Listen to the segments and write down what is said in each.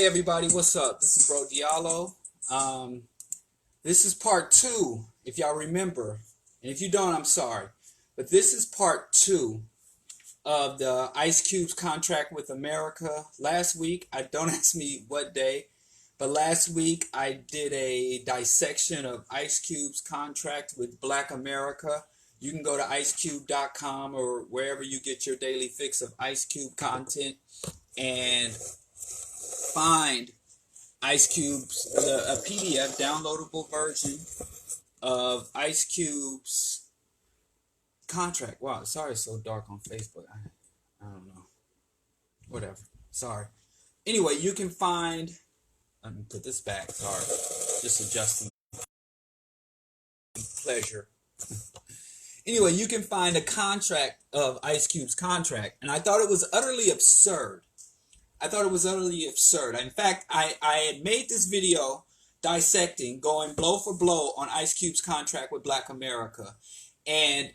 Hey everybody, what's up? This is Bro Diallo. This is part two, if y'all remember. And if you don't, I'm sorry. But this is part two of the Ice Cube's contract with America. Last week, don't ask me what day, but last week I did a dissection of Ice Cube's contract with Black America. You can go to icecube.com or wherever you get your daily fix of Ice Cube content and find Ice Cube's a PDF downloadable version of Ice Cube's contract. Wow, sorry it's so dark on Facebook. I don't know. Whatever. Sorry. Anyway, you can find. Let me put this back. Sorry, just adjusting. Pleasure. Anyway, you can find a contract of Ice Cube's contract, and I thought it was utterly absurd. In fact, I had made this video dissecting, going blow for blow on Ice Cube's contract with Black America, and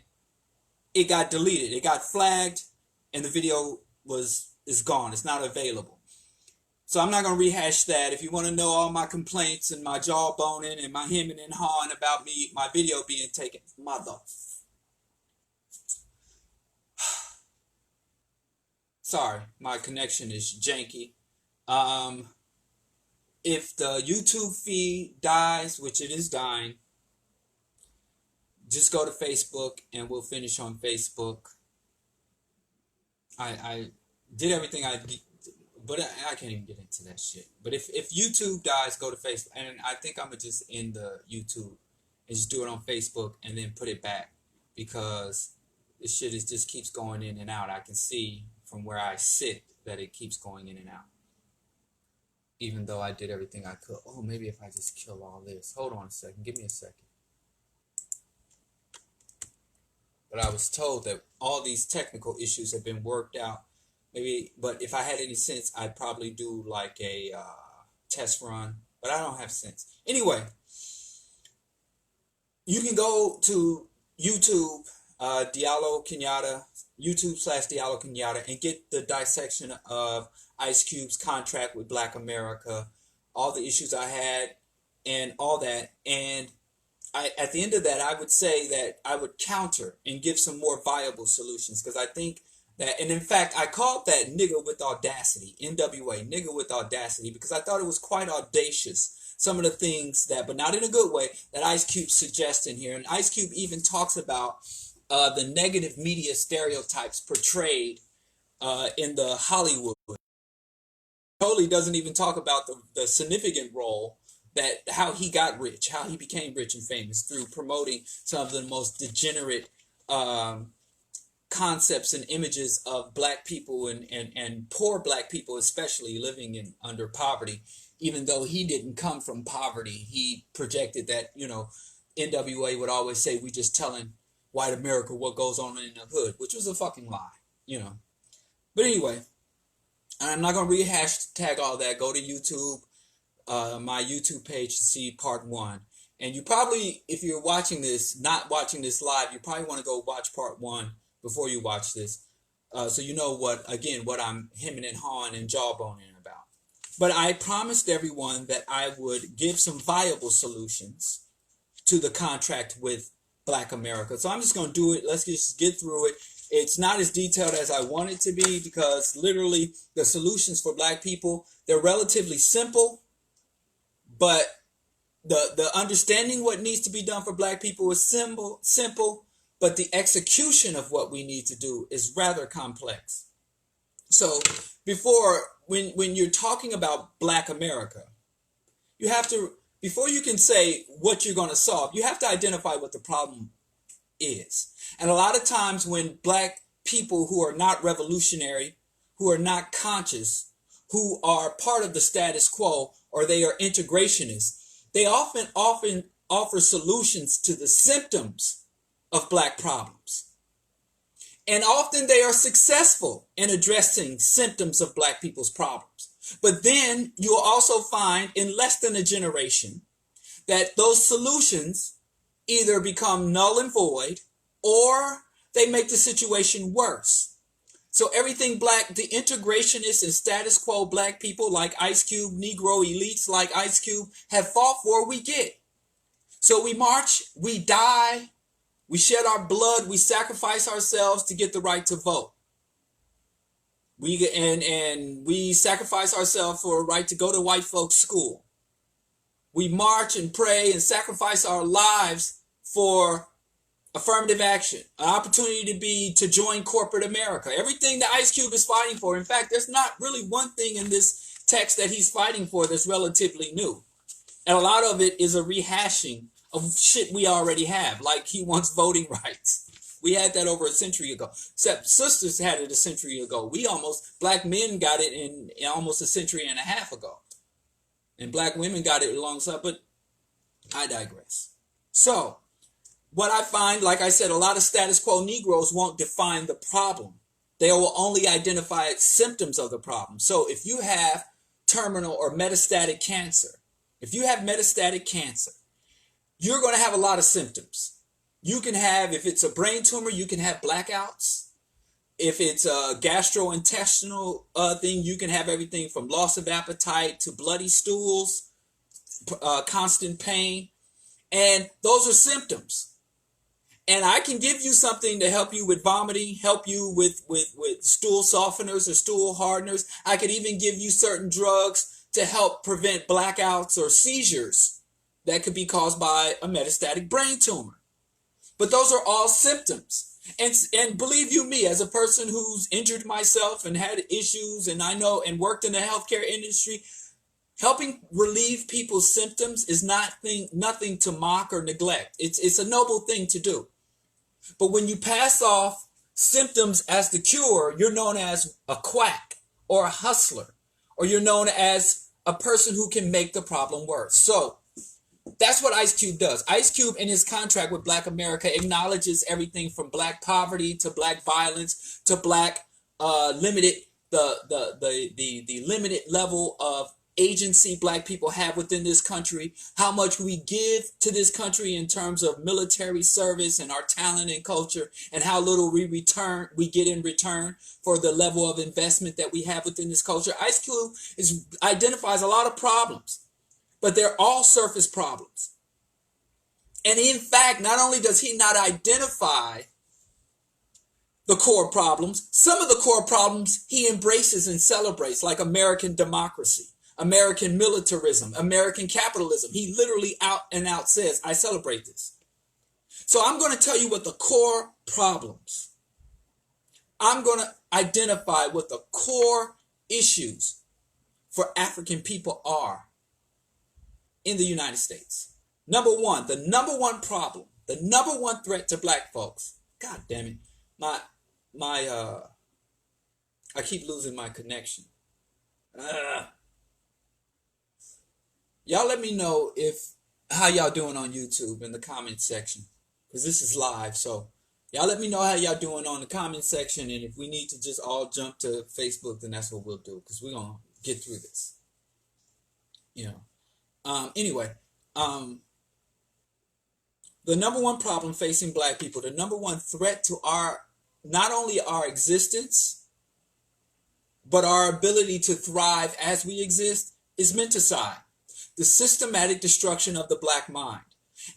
it got deleted. It got flagged, and the video is gone. It's not available. So I'm not going to rehash that. If you want to know all my complaints and my jawboning and my hemming and hawing about my video being taken, sorry, my connection is janky. If the YouTube feed dies, which it is dying, just go to Facebook and we'll finish on Facebook. I did everything but I can't even get into that shit. But if YouTube dies, go to Facebook. And I think I'm going to just end the YouTube and just do it on Facebook and then put it back. Because this shit just keeps going in and out. I can see from where I sit that it keeps going in and out. Even though I did everything I could. Oh, maybe if I just kill all this. Hold on a second. Give me a second. But I was told that all these technical issues have been worked out. Maybe, but if I had any sense, I'd probably do like a test run. But I don't have sense. Anyway, you can go to YouTube, Diallo Kenyatta, YouTube/Diallo Kenyatta, and get the dissection of Ice Cube's contract with Black America, all the issues I had, and all that. And at the end of that, I would say that I would counter and give some more viable solutions, because I think that, and in fact, I called that nigga with audacity, NWA, nigga with audacity, because I thought it was quite audacious. Some of the things that, but not in a good way, that Ice Cube suggests in here. And Ice Cube even talks about the negative media stereotypes portrayed in the Hollywood. Totally doesn't even talk about the significant role that how he got rich, how he became rich and famous through promoting some of the most degenerate concepts and images of black people and poor black people, especially living under poverty. Even though he didn't come from poverty, he projected that, NWA would always say, we just telling white America what goes on in the hood, which was a fucking lie, But anyway, I'm not going to rehash all that. Go to YouTube, my YouTube page to see part one. And you probably, if you're watching this, not watching this live, you probably want to go watch part one before you watch this. So you know what I'm hemming and hawing and jawboning about. But I promised everyone that I would give some viable solutions to the contract with Black America. So I'm just going to do it. Let's just get through it. It's not as detailed as I want it to be, because literally the solutions for black people, they're relatively simple, but the understanding what needs to be done for black people is simple, but the execution of what we need to do is rather complex. So when you're talking about Black America, you have to, before you can say what you're going to solve, you have to identify what the problem is. And a lot of times when black people who are not revolutionary, who are not conscious, who are part of the status quo, or they are integrationists, they often offer solutions to the symptoms of black problems. And often they are successful in addressing symptoms of black people's problems. But then you'll also find in less than a generation that those solutions either become null and void, or they make the situation worse. So everything black, the integrationists and status quo black people like Ice Cube, Negro elites like Ice Cube have fought for, we get. So we march, we die, we shed our blood, we sacrifice ourselves to get the right to vote. We sacrifice ourselves for a right to go to white folks' school. We march and pray and sacrifice our lives for affirmative action, an opportunity to join corporate America. Everything that Ice Cube is fighting for. In fact, there's not really one thing in this text that he's fighting for that's relatively new. And a lot of it is a rehashing of shit we already have. Like he wants voting rights. We had that over a century ago. Except sisters had it a century ago. Black men got it in almost a century and a half ago. And black women got it alongside, but I digress. So, what I find, like I said, a lot of status quo Negroes won't define the problem. They will only identify symptoms of the problem. So if you have terminal or metastatic cancer, you're going to have a lot of symptoms. You can have, if it's a brain tumor, you can have blackouts. If it's a gastrointestinal thing, you can have everything from loss of appetite to bloody stools, constant pain. And those are symptoms. And I can give you something to help you with vomiting, help you with stool softeners or stool hardeners. I could even give you certain drugs to help prevent blackouts or seizures that could be caused by a metastatic brain tumor. But those are all symptoms. And believe you me, as a person who's injured myself and had issues, and I know and worked in the healthcare industry, helping relieve people's symptoms is nothing to mock or neglect. It's a noble thing to do. But when you pass off symptoms as the cure, you're known as a quack or a hustler, or you're known as a person who can make the problem worse. So that's what Ice Cube does. Ice Cube, in his contract with Black America, acknowledges everything from black poverty to black violence to black limited the limited level of agency black people have within this country, how much we give to this country in terms of military service and our talent and culture, and how little we get in return for the level of investment that we have within this culture. Ice Cube identifies a lot of problems, but they're all surface problems. And in fact, not only does he not identify the core problems, some of the core problems he embraces and celebrates, like American democracy, American militarism, American capitalism. He literally out and out says, I celebrate this. So I'm going to tell you what the core problems. I'm going to identify what the core issues for African people are in the United States. Number one, the number one problem, the number one threat to black folks. God damn it. I keep losing my connection. Y'all let me know how y'all doing on YouTube in the comment section, because this is live. So y'all let me know how y'all doing on the comment section, and if we need to just all jump to Facebook, then that's what we'll do, because we're gonna get through this. Anyway, the number one problem facing black people, the number one threat to not only our existence, but our ability to thrive as we exist, is menticide. The systematic destruction of the black mind.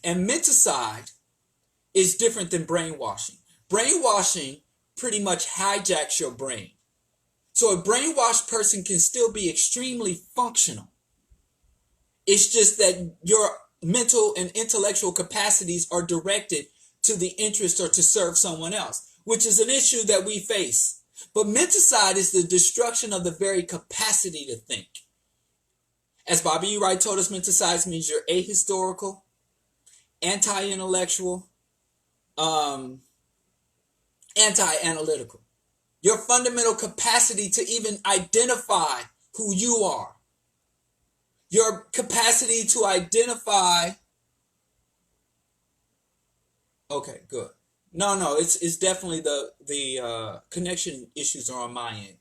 And menticide is different than brainwashing. Brainwashing pretty much hijacks your brain. So a brainwashed person can still be extremely functional. It's just that your mental and intellectual capacities are directed to the interest or to serve someone else, which is an issue that we face. But menticide is the destruction of the very capacity to think. As Bobby E. Wright told us, menticide means you're ahistorical, anti-intellectual, anti-analytical. Your fundamental capacity to even identify who you are. Your capacity to identify. Okay, good. No, it's definitely the connection issues are on my end.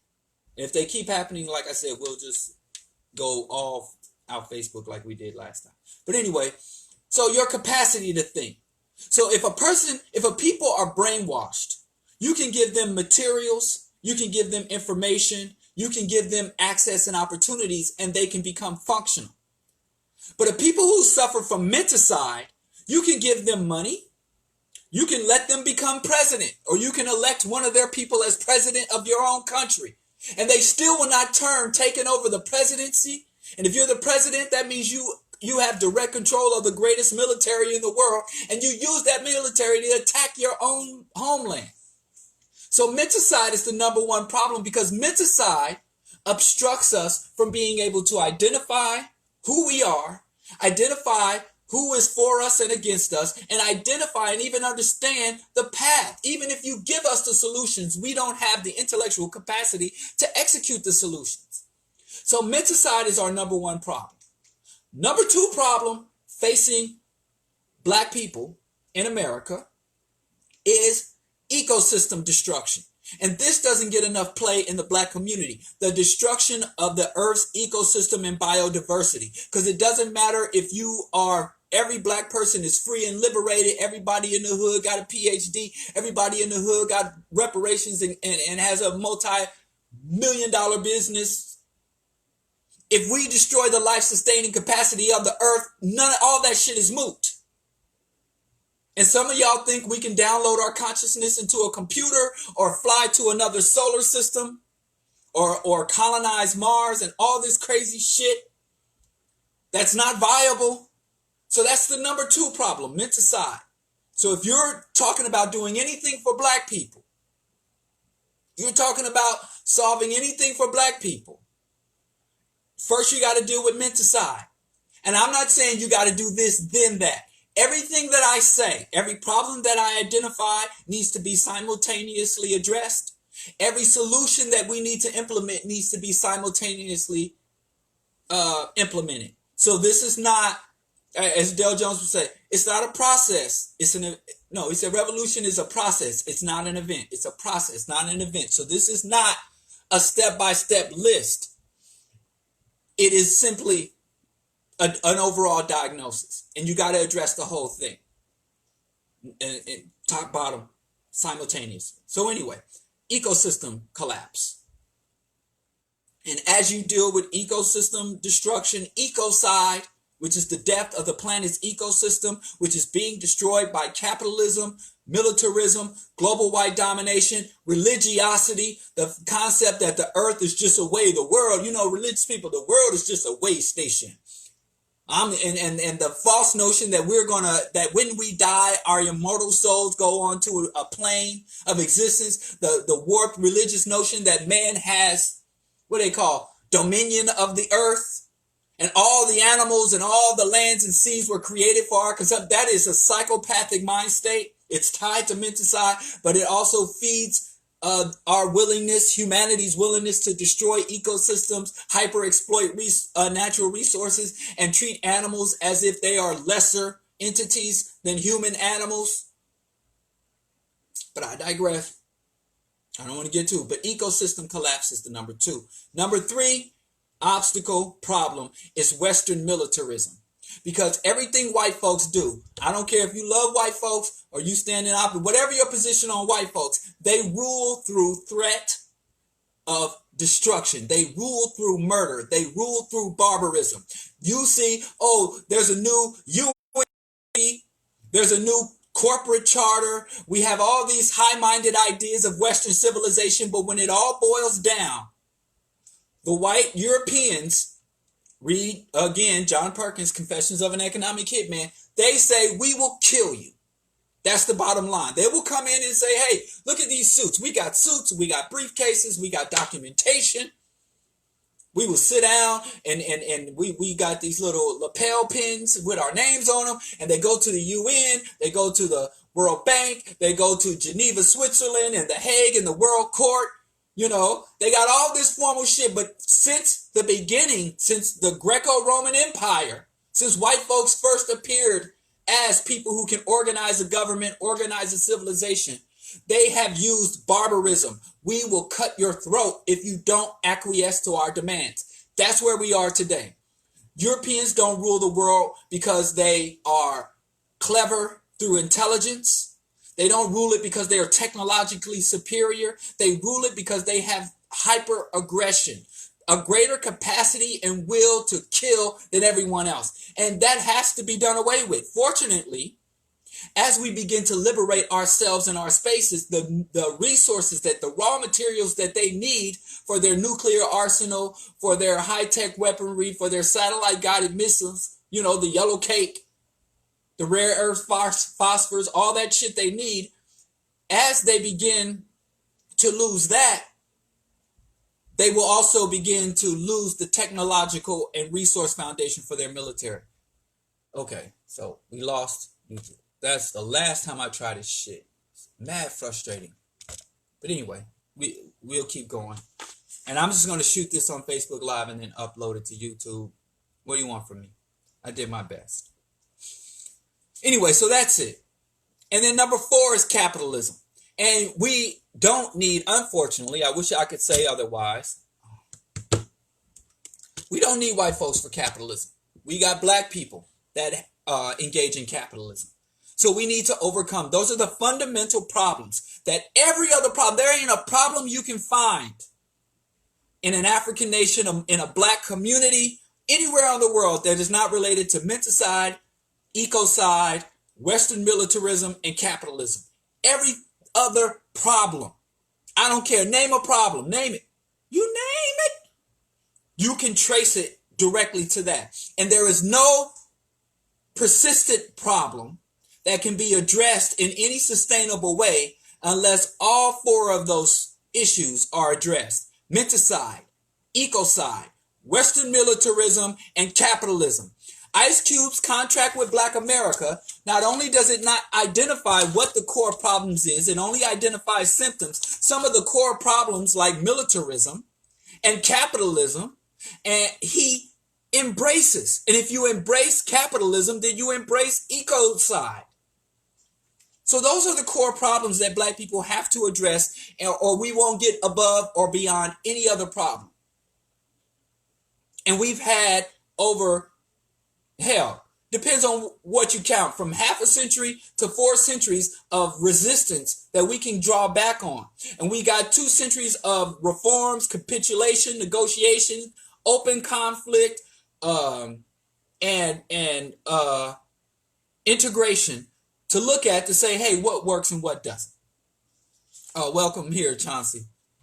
If they keep happening, like I said, we'll just go off our Facebook like we did last time. But anyway, so your capacity to think. So if people are brainwashed, you can give them materials, you can give them information, you can give them access and opportunities, and they can become functional. But the people who suffer from menticide, you can give them money, you can let them become president, or you can elect one of their people as president of your own country, and they still will not turn taking over the presidency. And if you're the president, that means you have direct control of the greatest military in the world, and you use that military to attack your own homeland. So menticide is the number one problem, because menticide obstructs us from being able to identify who we are, identify who is for us and against us, and identify and even understand the path. Even if you give us the solutions, we don't have the intellectual capacity to execute the solutions. So menticide is our number one problem. Number two problem facing Black people in America is ecosystem destruction. And this doesn't get enough play in the Black community. The destruction of the Earth's ecosystem and biodiversity. Because it doesn't matter if you are, every Black person is free and liberated. Everybody in the hood got a PhD. Everybody in the hood got reparations and has a multi-million-dollar business. If we destroy the life-sustaining capacity of the Earth, all that shit is moot. And some of y'all think we can download our consciousness into a computer or fly to another solar system or colonize Mars and all this crazy shit. That's not viable. So that's the number two problem, menticide. So if you're talking about doing anything for Black people, you're talking about solving anything for Black people, first you got to deal with menticide. And I'm not saying you got to do this, then that. Everything that I say, every problem that I identify needs to be simultaneously addressed. Every solution that we need to implement needs to be simultaneously implemented. So this is not, as Dale Jones would say, it's not a process. He said revolution is a process. It's not an event. It's a process, not an event. So this is not a step-by-step list. It is simply an overall diagnosis, and you got to address the whole thing, and top, bottom, simultaneously. So anyway, ecosystem collapse. And as you deal with ecosystem destruction, ecocide, which is the death of the planet's ecosystem, which is being destroyed by capitalism, militarism, global white domination, religiosity, the concept that the earth is just a way, the world, religious people, the world is just a way station. And the false notion that that when we die, our immortal souls go on to a plane of existence. The warped religious notion that man has, what they call, dominion of the earth, and all the animals and all the lands and seas were created for our consumption. That is a psychopathic mind state. It's tied to menticide, but it also feeds our willingness, humanity's willingness to destroy ecosystems, hyper-exploit natural resources, and treat animals as if they are lesser entities than human animals. But I digress. I don't want to get to it. But ecosystem collapse is the number two. Number three obstacle problem is Western militarism. Because everything white folks do, I don't care if you love white folks or you stand in opposite, whatever your position on white folks, they rule through threat of destruction. They rule through murder. They rule through barbarism. You see, there's a new UN, there's a new corporate charter. We have all these high-minded ideas of Western civilization, but when it all boils down, the white Europeans, read again John Perkins' Confessions of an Economic Hitman, they say, we will kill you. That's the bottom line. They will come in and say, hey, look at these suits. We got suits, we got briefcases, we got documentation. We will sit down and we got these little lapel pins with our names on them, and they go to the UN, they go to the World Bank, they go to Geneva, Switzerland, and The Hague and the World Court. They got all this formal shit, but since the beginning, since the Greco-Roman Empire, since white folks first appeared as people who can organize a government, organize a civilization, they have used barbarism. We will cut your throat if you don't acquiesce to our demands. That's where we are today. Europeans don't rule the world because they are clever through intelligence. They don't rule it because they are technologically superior. They rule it because they have hyper aggression, a greater capacity and will to kill than everyone else. And that has to be done away with. Fortunately, as we begin to liberate ourselves and our spaces, the resources, that the raw materials that they need for their nuclear arsenal, for their high-tech weaponry, for their satellite-guided missiles, the yellow cake, the rare earth phosphors, all that shit they need, as they begin to lose that, they will also begin to lose the technological and resource foundation for their military. Okay, so we lost YouTube. That's the last time I tried this shit. It's mad frustrating. But anyway, we'll keep going. And I'm just going to shoot this on Facebook Live and then upload it to YouTube. What do you want from me? I did my best. Anyway, so that's it. And then number 4 is capitalism. And we don't need, unfortunately, I wish I could say otherwise, we don't need white folks for capitalism. We got black people that engage in capitalism. So we need to overcome. Those are the fundamental problems that every other problem, there ain't a problem you can find in an African nation, in a black community, anywhere in the world that is not related to menticide, ecocide, Western militarism, and capitalism. Every other problem. I don't care. Name a problem. Name it. You name it. You can trace it directly to that. And there is no persistent problem that can be addressed in any sustainable way unless all 4 of those issues are addressed. Menticide, ecocide, Western militarism, and capitalism. Ice Cube's contract with Black America, not only does it not identify what the core problems is, it only identifies symptoms. Some of the core problems like militarism and capitalism, and he embraces. And if you embrace capitalism, then you embrace ecocide. So those are the core problems that black people have to address, or we won't get above or beyond any other problem. And we've had over, hell, depends on what you count, from half a century to 4 centuries of resistance that we can draw back on. And we got 2 centuries of reforms, capitulation, negotiation, open conflict, and integration to look at, to say, hey, what works and what doesn't. Welcome here, Chauncey.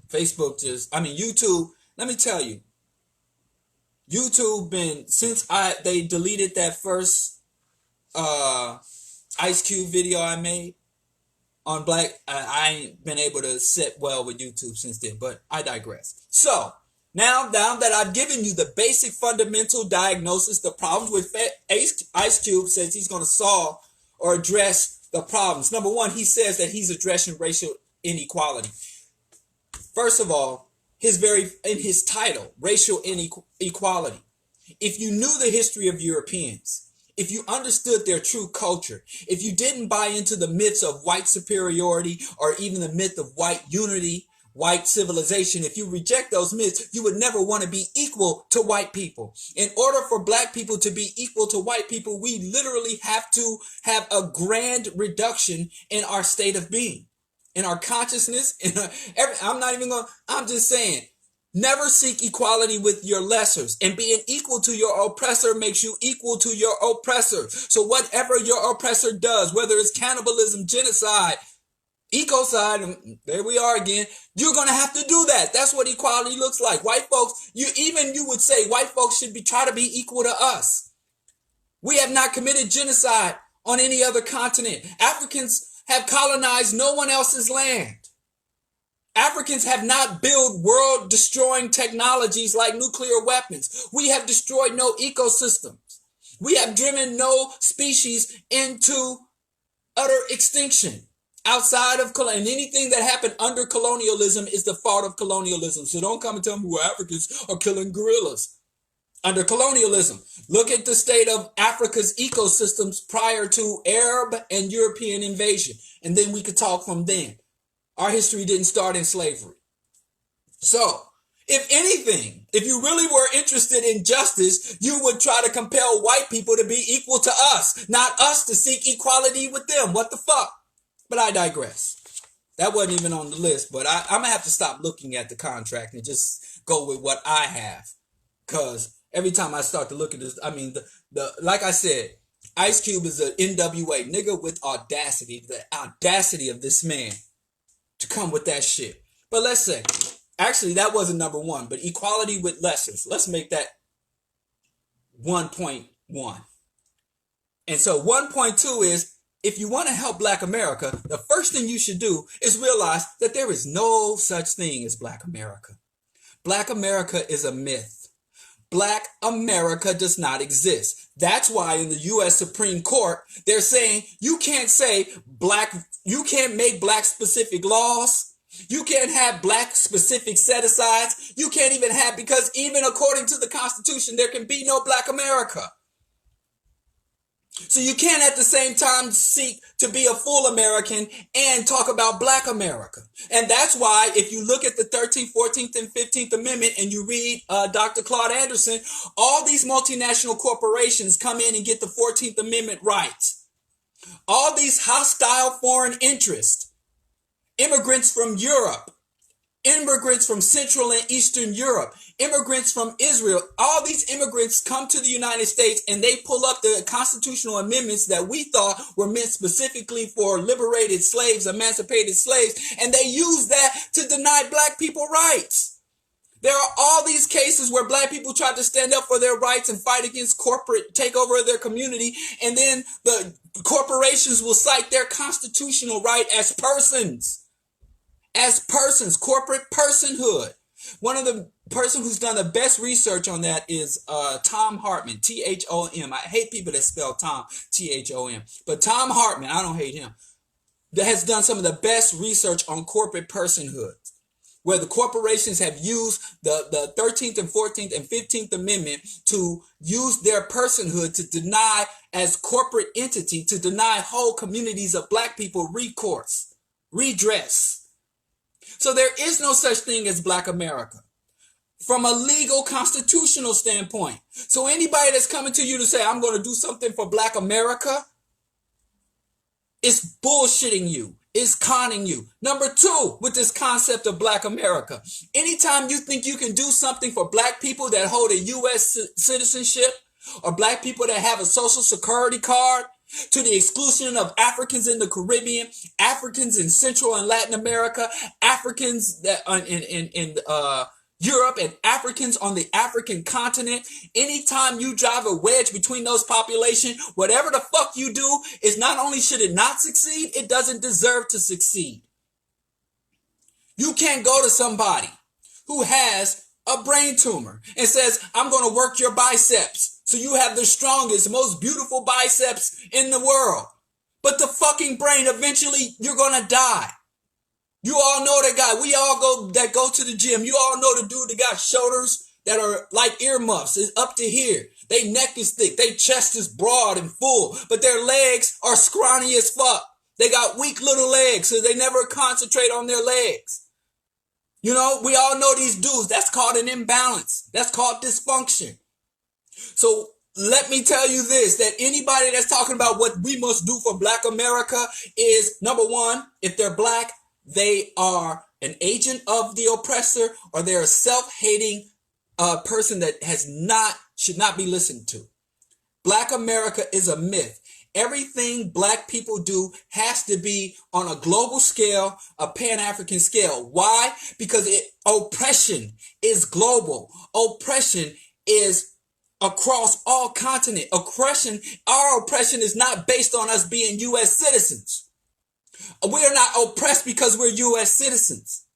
Facebook YouTube, let me tell you, YouTube since they deleted that first Ice Cube video I made on black, I ain't been able to sit well with YouTube since then, but I digress. So now that I've given you the basic fundamental diagnosis, the problems with Ice Cube says he's going to solve or address the problems. Number 1, he says that he's addressing racial inequality. First of all, in his title, racial inequality. If you knew the history of Europeans, if you understood their true culture, if you didn't buy into the myths of white superiority or even the myth of white unity, white civilization, if you reject those myths, you would never want to be equal to white people. In order for black people to be equal to white people, we literally have to have a grand reduction in our state of being, in our consciousness. I'm just saying, never seek equality with your lessers, and being equal to your oppressor makes you equal to your oppressor. So whatever your oppressor does, whether it's cannibalism, genocide, ecocide, there we are again, you're going to have to do that. That's what equality looks like. White folks, you would say white folks should try to be equal to us. We have not committed genocide on any other continent. Africans have colonized no one else's land. Africans have not built world-destroying technologies like nuclear weapons. We have destroyed no ecosystems. We have driven no species into utter extinction. Outside of and anything that happened under colonialism is the fault of colonialism. So don't come and tell me Africans are killing gorillas. Under colonialism, look at the state of Africa's ecosystems prior to Arab and European invasion. And then we could talk from then. Our history didn't start in slavery. So, if anything, if you really were interested in justice, you would try to compel white people to be equal to us, not us to seek equality with them. What the fuck? But I digress. That wasn't even on the list, but I'm going to have to stop looking at the contract and just go with what I have. Because every time I start to look at this, I mean, like I said, Ice Cube is an NWA nigga with audacity. The audacity of this man to come with that shit. But let's say, actually, that wasn't number one, but equality with lessers. Let's make that 1.1. And so 1.2 is, if you want to help Black America, the first thing you should do is realize that there is no such thing as Black America. Black America is a myth. Black America does not exist. That's why in the U.S. Supreme Court, they're saying you can't make black specific laws. You can't have black specific set asides. You can't even have, because even according to the Constitution, there can be no Black America. So you can't at the same time seek to be a full American and talk about Black America. And that's why if you look at the 13th, 14th, and 15th Amendment and you read Dr. Claude Anderson, all these multinational corporations come in and get the 14th Amendment rights. All these hostile foreign interests, immigrants from Europe, immigrants from Central and Eastern Europe, immigrants from Israel, all these immigrants come to the United States and they pull up the constitutional amendments that we thought were meant specifically for liberated slaves, emancipated slaves, and they use that to deny Black people rights. There are all these cases where Black people try to stand up for their rights and fight against corporate takeover of their community, and then the corporations will cite their constitutional right as persons. As persons, corporate personhood. One of the person who's done the best research on that is Tom Hartman, T-H-O-M. I hate people that spell Tom, T-H-O-M. But Tom Hartman, I don't hate him, that has done some of the best research on corporate personhood, where the corporations have used the 13th and 14th and 15th Amendment to use their personhood to deny, as corporate entity, to deny whole communities of Black people recourse, redress. So there is no such thing as Black America from a legal constitutional standpoint. So anybody that's coming to you to say, I'm going to do something for Black America, is bullshitting you, is conning you. Number two, with this concept of Black America, anytime you think you can do something for Black people that hold a U.S. citizenship, or Black people that have a social security card, to the exclusion of Africans in the Caribbean, Africans in Central and Latin America, Africans that in Europe, and Africans on the African continent. Anytime you drive a wedge between those populations, whatever the fuck you do, is not only should it not succeed, it doesn't deserve to succeed. You can't go to somebody who has a brain tumor and says, I'm going to work your biceps so you have the strongest, most beautiful biceps in the world. But the fucking brain, eventually you're going to die. You all know that guy. We all go to the gym. You all know the dude that got shoulders that are like earmuffs. It's up to here. They neck is thick. They chest is broad and full, but their legs are scrawny as fuck. They got weak little legs, so they never concentrate on their legs. You know, we all know these dudes. That's called an imbalance. That's called dysfunction. So let me tell you this, that anybody that's talking about what we must do for Black America is, number one, if they're Black, they are an agent of the oppressor, or they're a self-hating person that should not be listened to. Black America is a myth. Everything Black people do has to be on a global scale, a Pan-African scale. Why? Because oppression is global. Oppression is across all continents. Our oppression is not based on us being U.S. citizens. We are not oppressed because we're U.S. citizens.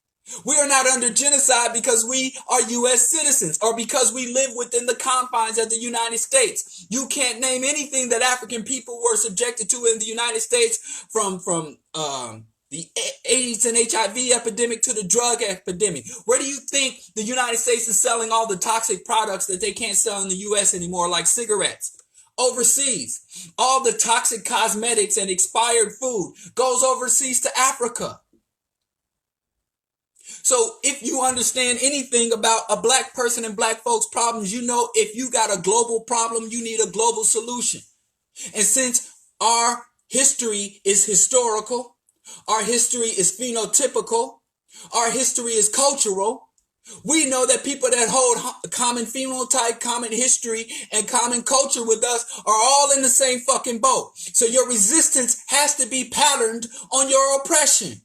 We are not under genocide because we are U.S. citizens, or because we live within the confines of the United States. You can't name anything that African people were subjected to in the United States, from the AIDS and HIV epidemic to the drug epidemic. Where do you think the United States is selling all the toxic products that they can't sell in the U.S. anymore, like cigarettes? Overseas. All the toxic cosmetics and expired food goes overseas to Africa. So if you understand anything about a Black person and Black folks' problems, you know if you got a global problem, you need a global solution. And since our history is historical, Our history is phenotypical. Our history is cultural. We know that people that hold common phenotype, common history, and common culture with us are all in the same fucking boat. So your resistance has to be patterned on your oppression.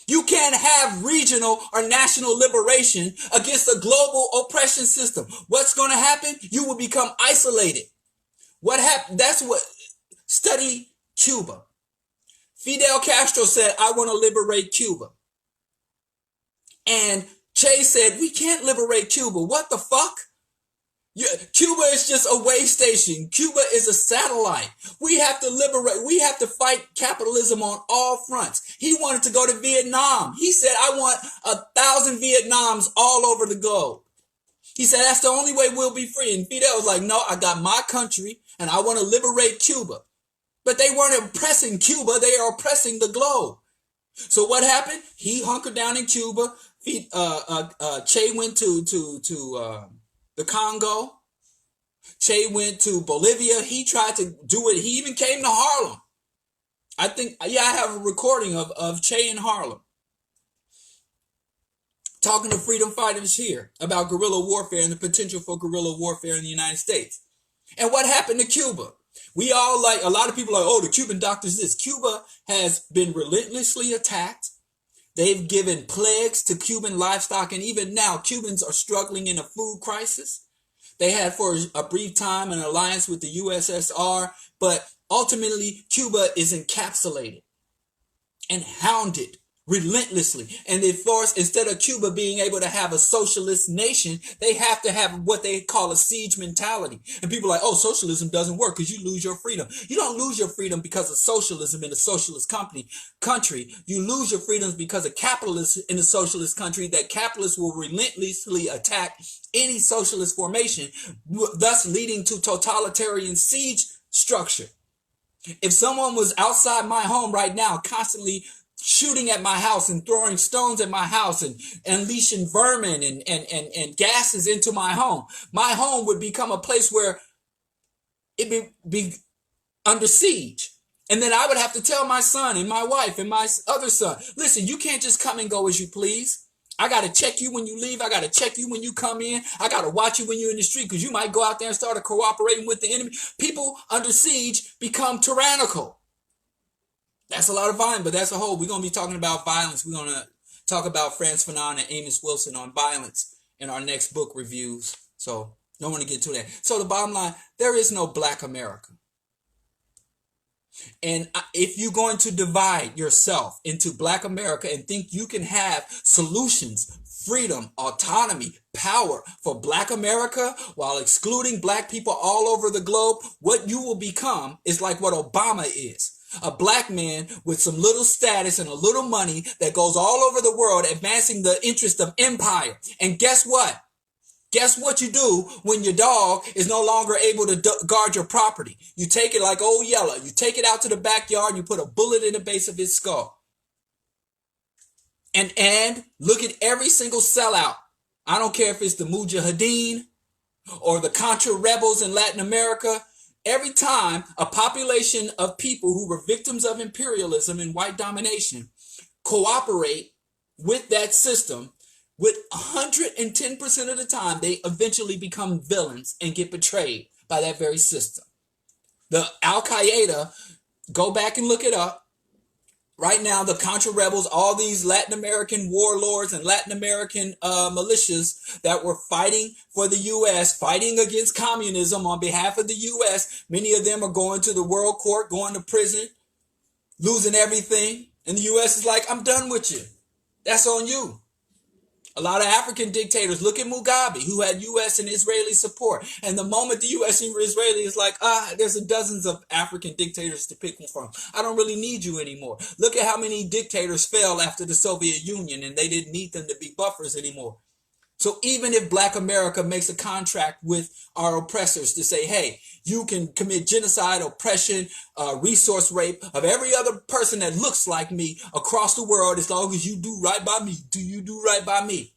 You can't have regional or national liberation against a global oppression system. What's going to happen? You will become isolated. What happened? That's what, study Cuba. Fidel Castro said, I want to liberate Cuba. And Che said, we can't liberate Cuba. What the fuck? Cuba is just a way station. Cuba is a satellite. We have to liberate. We have to fight capitalism on all fronts. He wanted to go to Vietnam. He said, I want 1,000 Vietnams all over the globe. He said, that's the only way we'll be free. And Fidel was like, no, I got my country and I want to liberate Cuba. But they weren't oppressing Cuba. They are oppressing the globe. So what happened? He hunkered down in Cuba. Che went to the Congo. Che went to Bolivia. He tried to do it. He even came to Harlem. I think, yeah, I have a recording of Che in Harlem talking to freedom fighters here about guerrilla warfare and the potential for guerrilla warfare in the United States. And what happened to Cuba? We all like, a lot of people are like, oh, the Cuban doctor's this. Cuba has been relentlessly attacked. They've given plagues to Cuban livestock. And even now, Cubans are struggling in a food crisis. They had for a brief time an alliance with the USSR. But ultimately, Cuba is encapsulated and hounded relentlessly. And they force, instead of Cuba being able to have a socialist nation, they have to have what they call a siege mentality. And people are like, oh, socialism doesn't work because you lose your freedom. You don't lose your freedom because of socialism in a socialist country. You lose your freedoms because of capitalists in a socialist country, that capitalists will relentlessly attack any socialist formation, thus leading to totalitarian siege structure. If someone was outside my home right now, constantly shooting at my house and throwing stones at my house and unleashing vermin and gases into my home would become a place where it be under siege. And then I would have to tell my son and my wife and my other son, listen, you can't just come and go as you please. I got to check you when you leave. I got to check you when you come in. I got to watch you when you're in the street because you might go out there and start cooperating with the enemy. People under siege become tyrannical. That's a lot of violence, but that's a whole. We're going to be talking about violence. We're going to talk about Frantz Fanon and Amos Wilson on violence in our next book reviews. So don't want to get to that. So the bottom line, there is no Black America. And if you're going to divide yourself into Black America and think you can have solutions, freedom, autonomy, power for Black America while excluding Black people all over the globe, what you will become is like what Obama is. A Black man with some little status and a little money that goes all over the world advancing the interest of empire. And guess what? Guess what you do when your dog is no longer able to guard your property? You take it like Old Yeller. You take it out to the backyard. You put a bullet in the base of his skull. And look at every single sellout. I don't care if it's the Mujahideen or the Contra rebels in Latin America. Every time a population of people who were victims of imperialism and white domination cooperate with that system, with 110% of the time, they eventually become villains and get betrayed by that very system. The Al-Qaeda, go back and look it up. Right now, the Contra rebels, all these Latin American warlords and Latin American militias that were fighting for the U.S., fighting against communism on behalf of the U.S., many of them are going to the world court, going to prison, losing everything. And the U.S. is like, I'm done with you. That's on you. A lot of African dictators, look at Mugabe, who had U.S. and Israeli support. And the moment the U.S. and Israeli is like, there's dozens of African dictators to pick from. I don't really need you anymore. Look at how many dictators fell after the Soviet Union and they didn't need them to be buffers anymore. So even if Black America makes a contract with our oppressors to say, hey, you can commit genocide, oppression, resource rape of every other person that looks like me across the world, as long as you do right by me, do you do right by me?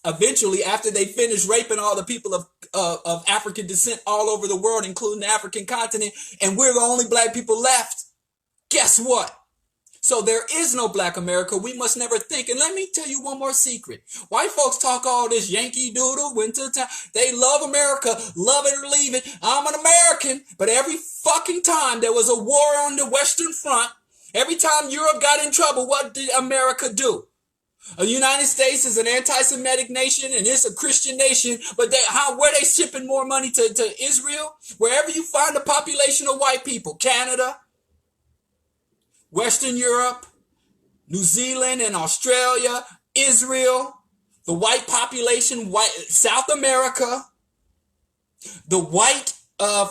Eventually, after they finish raping all the people of African descent all over the world, including the African continent, and we're the only Black people left, guess what? So there is no black America. We must never think. And let me tell you one more secret. White folks talk all this Yankee Doodle, winter time. They love America, love it or leave it. I'm an American. But every fucking time there was a war on the Western Front, every time Europe got in trouble, what did America do? The United States is an anti-Semitic nation and it's a Christian nation, but where they shipping more money to Israel? Wherever you find a population of white people, Canada, Western Europe, New Zealand and Australia, Israel, the white population, South America, the white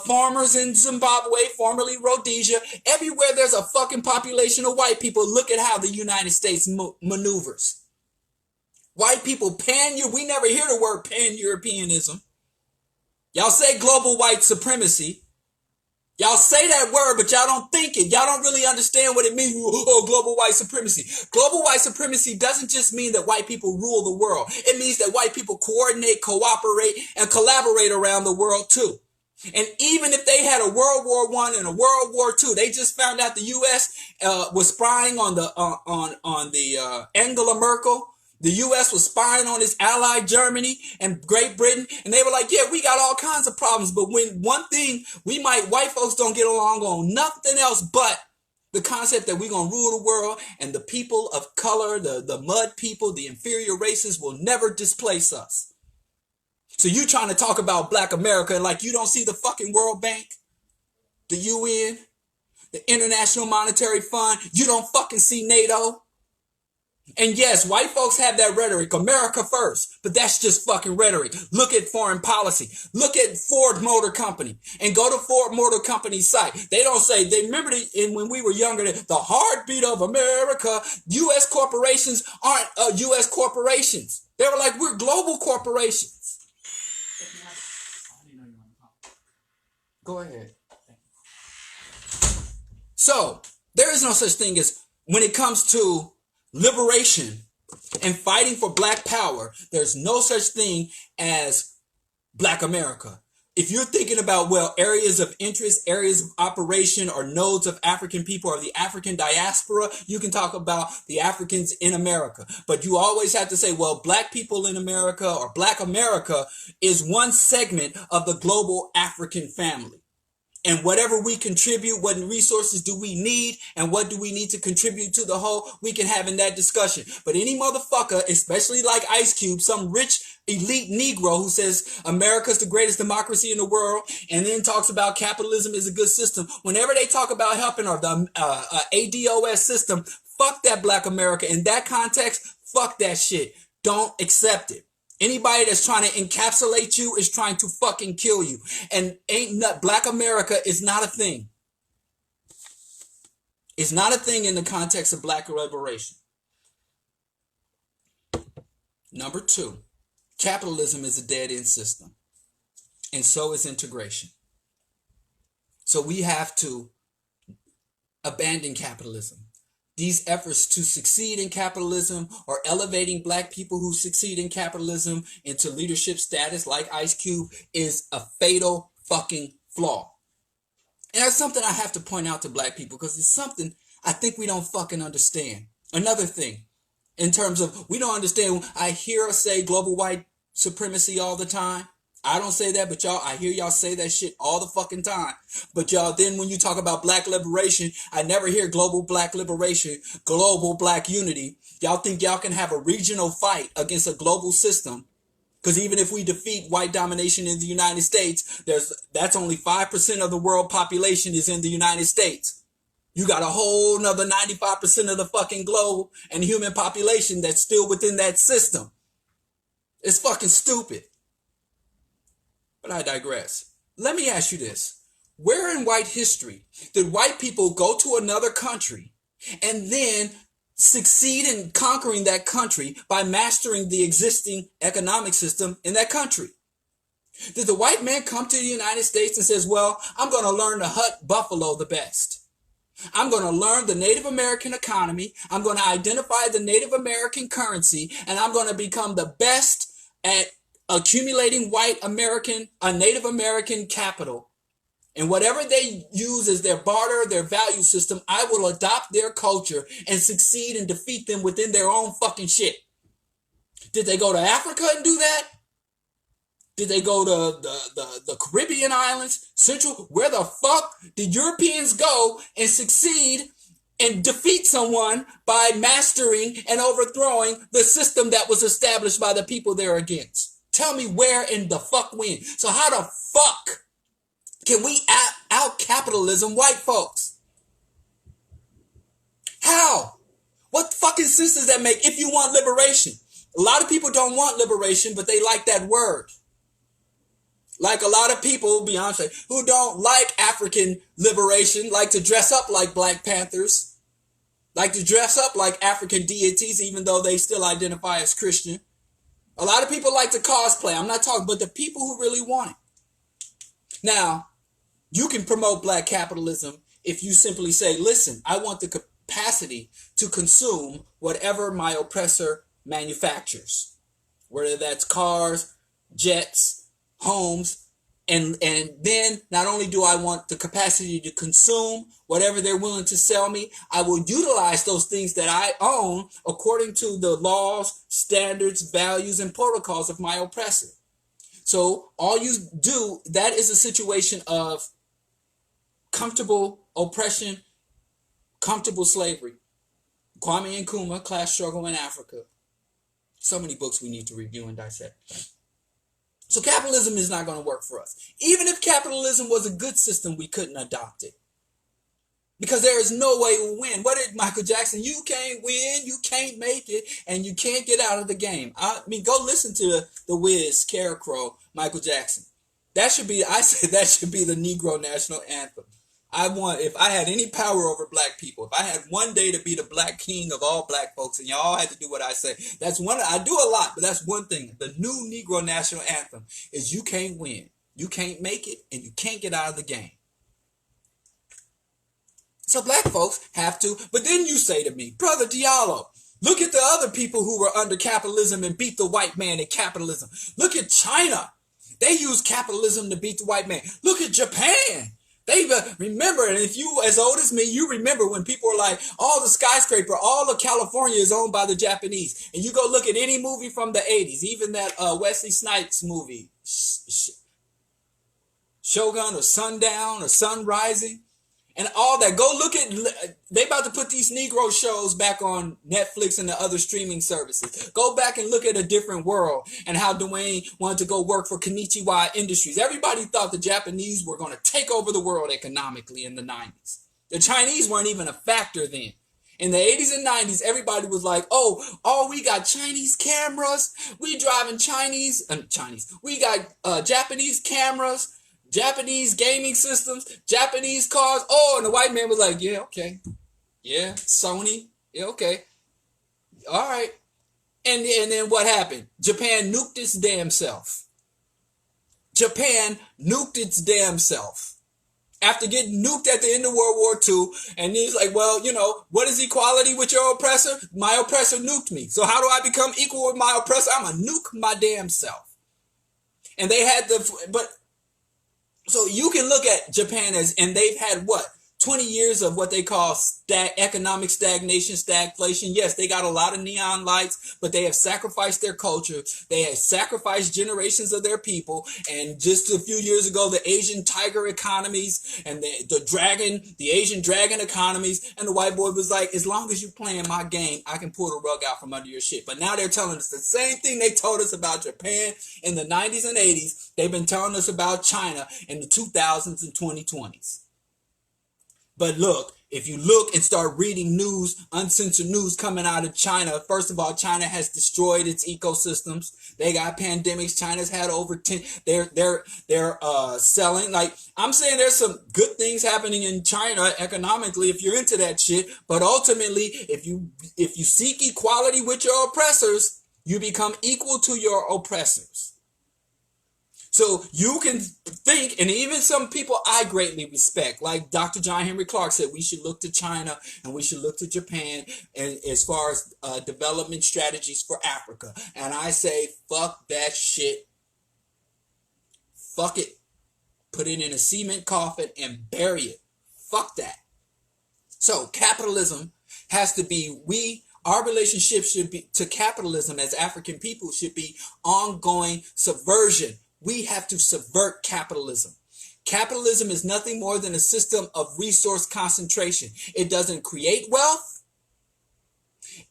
farmers in Zimbabwe, formerly Rhodesia, everywhere there's a fucking population of white people. Look at how the United States maneuvers. White people, we never hear the word pan-Europeanism. Y'all say global white supremacy. Y'all say that word, but y'all don't think it. Y'all don't really understand what it means. Oh, global white supremacy. Global white supremacy doesn't just mean that white people rule the world. It means that white people coordinate, cooperate, and collaborate around the world too. And even if they had a World War I and a World War II, they just found out the U.S. Was spying on the Angela Merkel. The U.S. was spying on its ally Germany and Great Britain, and they were like, yeah, we got all kinds of problems, but when one thing white folks don't get along on nothing else but the concept that we're going to rule the world, and the people of color, the mud people, the inferior races will never displace us. So you trying to talk about black America like you don't see the fucking World Bank, the UN, the International Monetary Fund, you don't fucking see NATO. And yes, white folks have that rhetoric, America first, but that's just fucking rhetoric. Look at foreign policy. Look at Ford Motor Company and go to Ford Motor Company's site. They don't say, remember when we were younger, the heartbeat of America, U.S. corporations aren't U.S. corporations. They were like, we're global corporations. Go ahead. So there is no such thing as, when it comes to liberation and fighting for black power, there's no such thing as black America. If you're thinking about, well, areas of interest, areas of operation, or nodes of African people, or the African diaspora, you can talk about the Africans in America. But you always have to say, well, black people in America, or black America, is one segment of the global African family. And whatever we contribute, what resources do we need, and what do we need to contribute to the whole, we can have in that discussion. But any motherfucker, especially like Ice Cube, some rich elite Negro who says America's the greatest democracy in the world, and then talks about capitalism is a good system, whenever they talk about helping or the ADOS system, fuck that black America. In that context, fuck that shit. Don't accept it. Anybody that's trying to encapsulate you is trying to fucking kill you. And black America is not a thing. It's not a thing in the context of black liberation. Number 2, capitalism is a dead-end system. And so is integration. So we have to abandon capitalism. These efforts to succeed in capitalism, or elevating black people who succeed in capitalism into leadership status like Ice Cube, is a fatal fucking flaw. And that's something I have to point out to black people, because it's something I think we don't fucking understand. Another thing, in terms of, we don't understand, I hear us say global white supremacy all the time. I don't say that, but y'all, I hear y'all say that shit all the fucking time. But y'all, then when you talk about black liberation, I never hear global black liberation, global black unity. Y'all think y'all can have a regional fight against a global system. Because even if we defeat white domination in the United States, that's only 5% of the world population is in the United States. You got a whole nother 95% of the fucking globe and human population that's still within that system. It's fucking stupid. But I digress. Let me ask you this. Where in white history did white people go to another country and then succeed in conquering that country by mastering the existing economic system in that country? Did the white man come to the United States and says, well, I'm going to learn to hunt buffalo the best. I'm going to learn the Native American economy. I'm going to identify the Native American currency, and I'm going to become the best at accumulating Native American capital And whatever they use as their barter, their value system, I will adopt their culture and succeed and defeat them within their own fucking shit. Did they go to Africa and do that? Did they go to the Caribbean islands, Central? Where the fuck did Europeans go and succeed and defeat someone by mastering and overthrowing the system that was established by the people they're against? Tell me where in the fuck when. So how the fuck can we out capitalism white folks? How? What fucking sense does that make if you want liberation? A lot of people don't want liberation, but they like that word. Like a lot of people, Beyonce, who don't like African liberation, like to dress up like Black Panthers, like to dress up like African deities, even though they still identify as Christian. A lot of people like to cosplay. I'm not talking, but the people who really want it. Now, you can promote black capitalism if you simply say, listen, I want the capacity to consume whatever my oppressor manufactures, whether that's cars, jets, homes, and then not only do I want the capacity to consume whatever they're willing to sell me, I will utilize those things that I own according to the laws, standards, values, and protocols of my oppressor. So all you do, that is a situation of comfortable oppression, comfortable slavery. Kwame Nkrumah, Class Struggle in Africa. So many books we need to review and dissect. So capitalism is not going to work for us. Even if capitalism was a good system, we couldn't adopt it. Because there is no way we'll win. What did Michael Jackson? You can't win, you can't make it, and you can't get out of the game. I mean, go listen to the Wiz, Scarecrow, Michael Jackson. That should be, I said that should be the Negro national anthem. If I had any power over black people, if I had one day to be the black king of all black folks and y'all had to do what I say, that's one, I do a lot, but that's one thing. The new Negro national anthem is you can't win, you can't make it, and you can't get out of the game. So black folks have to, but then you say to me, Brother Diallo, look at the other people who were under capitalism and beat the white man in capitalism. Look at China. They use capitalism to beat the white man. Look at Japan. They remember, and if you as old as me, you remember when people were like, all the skyscraper, all of California is owned by the Japanese. And you go look at any movie from the 80s, even that Wesley Snipes movie, Shogun or Sundown or Sun Rising, and all that. Go look at, they about to put these Negro shows back on Netflix and the other streaming services. Go back and look at A Different World and how Dwayne wanted to go work for Konichiwa Industries. Everybody thought the Japanese were going to take over the world economically in the 90s. The Chinese weren't even a factor then. In the 80s and 90s, everybody was like, oh, we got Chinese cameras. We driving we got Japanese cameras. Japanese gaming systems, Japanese cars. Oh, and the white man was like, yeah, okay. Yeah, Sony. Yeah, okay. All right. And then what happened? Japan nuked its damn self. Japan nuked its damn self. After getting nuked at the end of World War II, and he's like, well, what is equality with your oppressor? My oppressor nuked me. So how do I become equal with my oppressor? I'm going to nuke my damn self. And they had so you can look at Japan and they've had 20 years of what they call economic stagnation, stagflation. Yes, they got a lot of neon lights, but they have sacrificed their culture. They have sacrificed generations of their people. And just a few years ago, the Asian tiger economies and the Asian dragon economies. And the white boy was like, as long as you're playing my game, I can pull the rug out from under your shit. But now they're telling us the same thing they told us about Japan in the 90s and 80s. They've been telling us about China in the 2000s and 2020s. But look, if you look and start reading news, uncensored news coming out of China, first of all, China has destroyed its ecosystems. They got pandemics. China's had over 10. They're selling. Like, I'm saying there's some good things happening in China economically if you're into that shit. But ultimately, if you seek equality with your oppressors, you become equal to your oppressors. So you can think, and even some people I greatly respect, like Dr. John Henry Clark said, we should look to China and we should look to Japan and as far as development strategies for Africa. And I say, fuck that shit. Fuck it. Put it in a cement coffin and bury it. Fuck that. So capitalism has to be, our relationship should be to capitalism as African people should be ongoing subversion. We have to subvert capitalism. Capitalism is nothing more than a system of resource concentration. It doesn't create wealth.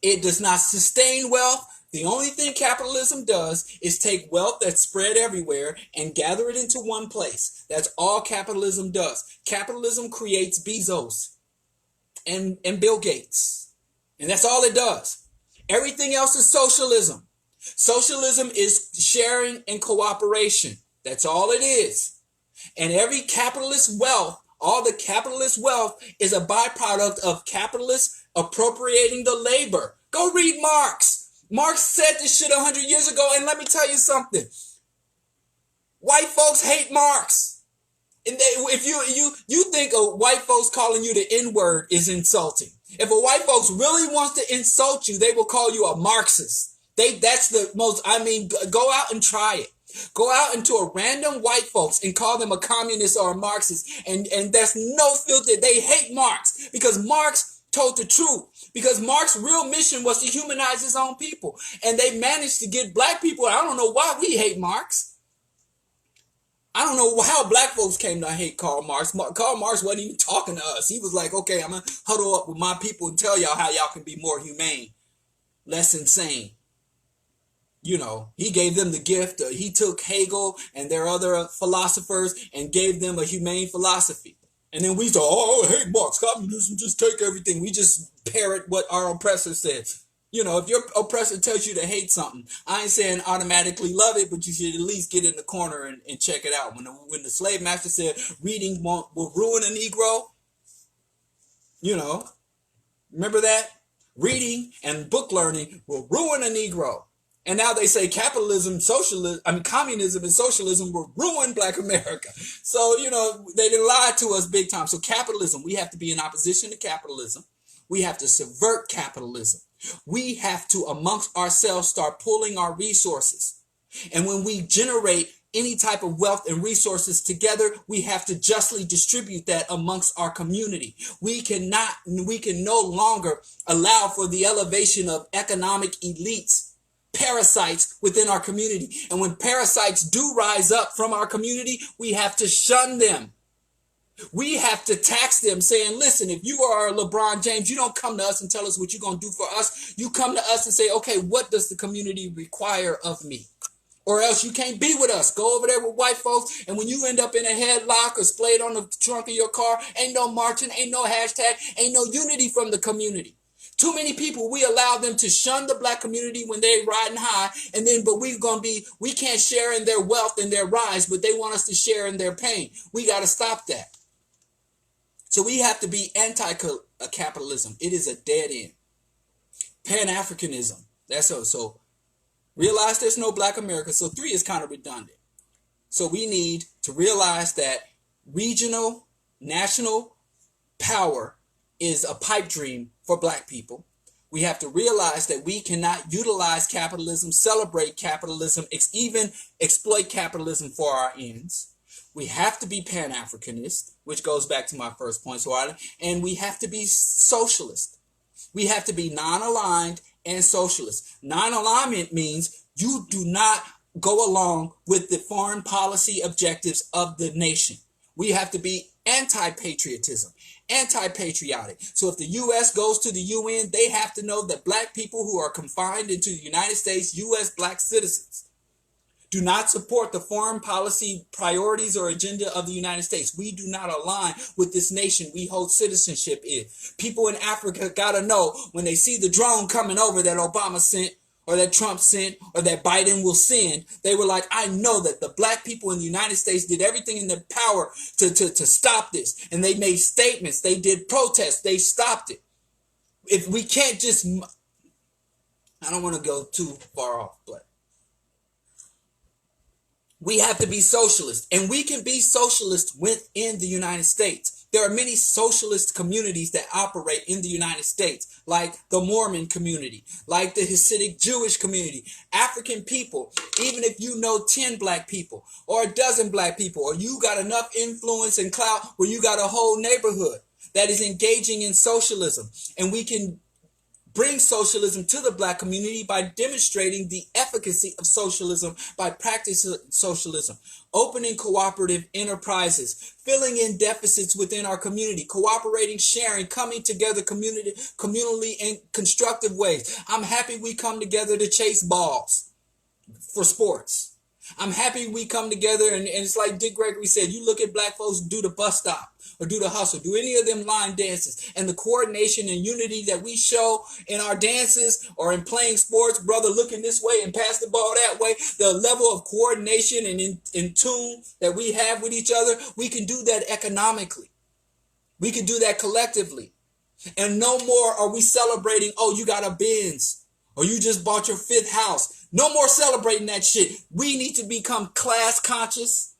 It does not sustain wealth. The only thing capitalism does is take wealth that's spread everywhere and gather it into one place. That's all capitalism does. Capitalism creates Bezos and Bill Gates. And that's all it does. Everything else is socialism. Socialism is sharing and cooperation. That's all it is. And every capitalist wealth, all the capitalist wealth is a byproduct of capitalists appropriating the labor. Go read Marx. Marx said this shit 100 years ago, and let me tell you something. White folks hate Marx. And if you think of white folks calling you the N-word is insulting. If a white folks really wants to insult you, they will call you a Marxist. That's the most, go out and try it. Go out into a random white folks and call them a communist or a Marxist. And there's no filter. They hate Marx because Marx told the truth. Because Marx's real mission was to humanize his own people. And they managed to get black people. I don't know why we hate Marx. I don't know how black folks came to hate Karl Marx. Karl Marx wasn't even talking to us. He was like, okay, I'm going to huddle up with my people and tell y'all how y'all can be more humane, less insane. You know, he gave them the gift. He took Hegel and their other philosophers and gave them a humane philosophy. And then we thought, oh, I hate Marx, communism, just take everything. We just parrot what our oppressor says. You know, if your oppressor tells you to hate something, I ain't saying automatically love it, but you should at least get in the corner and check it out. When the slave master said reading will ruin a Negro, you know, remember that? Reading and book learning will ruin a Negro. And now they say communism and socialism will ruin black America. So, you know, they lied to us big time. So capitalism, we have to be in opposition to capitalism. We have to subvert capitalism. We have to, amongst ourselves, start pooling our resources. And when we generate any type of wealth and resources together, we have to justly distribute that amongst our community. We can no longer allow for the elevation of economic elites, parasites within our community. And when parasites do rise up from our community, we have to shun them. We have to tax them saying, listen, if you are LeBron James, you don't come to us and tell us what you're going to do for us. You come to us and say, okay, what does the community require of me? Or else you can't be with us. Go over there with white folks. And when you end up in a headlock or splayed on the trunk of your car, ain't no marching, ain't no hashtag, ain't no unity from the community. Too many people, we allow them to shun the black community when they're riding high. And then, but we can't share in their wealth and their rise, but they want us to share in their pain. We got to stop that. So we have to be anti-capitalism. It is a dead end. Pan-Africanism. That's so realize there's no black America. So 3 is kind of redundant. So we need to realize that regional, national power is a pipe dream for black people. We have to realize that we cannot utilize capitalism, celebrate capitalism, even exploit capitalism for our ends. We have to be Pan-Africanist, which goes back to my first point. And we have to be socialist. We have to be non-aligned and socialist. Non-alignment means you do not go along with the foreign policy objectives of the nation. We have to be anti-patriotism, anti-patriotic. So if the U.S. goes to the UN, they have to know that black people who are confined into the United States, U.S. black citizens, do not support the foreign policy priorities or agenda of the United States. We do not align with this nation we hold citizenship in. People in Africa got to know when they see the drone coming over that Obama sent or that Trump sent or that Biden will send, they were like, I know that the black people in the United States did everything in their power to stop this. And they made statements. They did protests. They stopped it. If we can't just, I don't want to go too far off, but we have to be socialist, and we can be socialist within the United States. There are many socialist communities that operate in the United States, like the Mormon community, like the Hasidic Jewish community. African people, even if you know 10 black people or a dozen black people, or you got enough influence and clout where you got a whole neighborhood that is engaging in socialism, and we can bring socialism to the black community by demonstrating the efficacy of socialism, by practicing socialism, opening cooperative enterprises, filling in deficits within our community, cooperating, sharing, coming together communally in constructive ways. I'm happy we come together to chase balls for sports. I'm happy we come together, and it's like Dick Gregory said, you look at black folks do the bus stop or do the hustle, do any of them line dances, and the coordination and unity that we show in our dances or in playing sports, brother looking this way and pass the ball that way, the level of coordination and in tune that we have with each other, we can do that economically. We can do that collectively. And no more are we celebrating, oh, you got a Benz, or you just bought your 5th house. No more celebrating that shit. We need to become class conscious.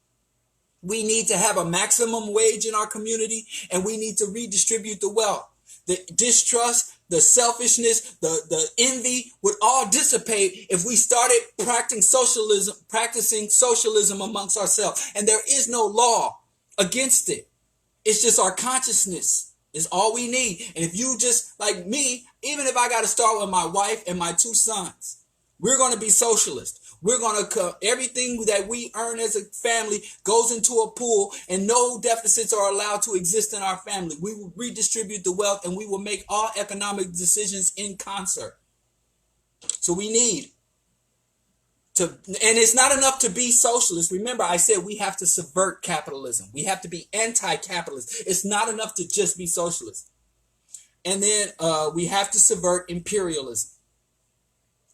We need to have a maximum wage in our community, and we need to redistribute the wealth. The distrust, the selfishness, the envy would all dissipate if we started practicing socialism amongst ourselves. And there is no law against it. It's just our consciousness is all we need. And if you just, like me, even if I got to start with my wife and my 2 sons, we're going to be socialist. We're going to, everything that we earn as a family goes into a pool, and no deficits are allowed to exist in our family. We will redistribute the wealth, and we will make all economic decisions in concert. So we need to, and it's not enough to be socialist. Remember, I said we have to subvert capitalism. We have to be anti-capitalist. It's not enough to just be socialist. And then we have to subvert imperialism.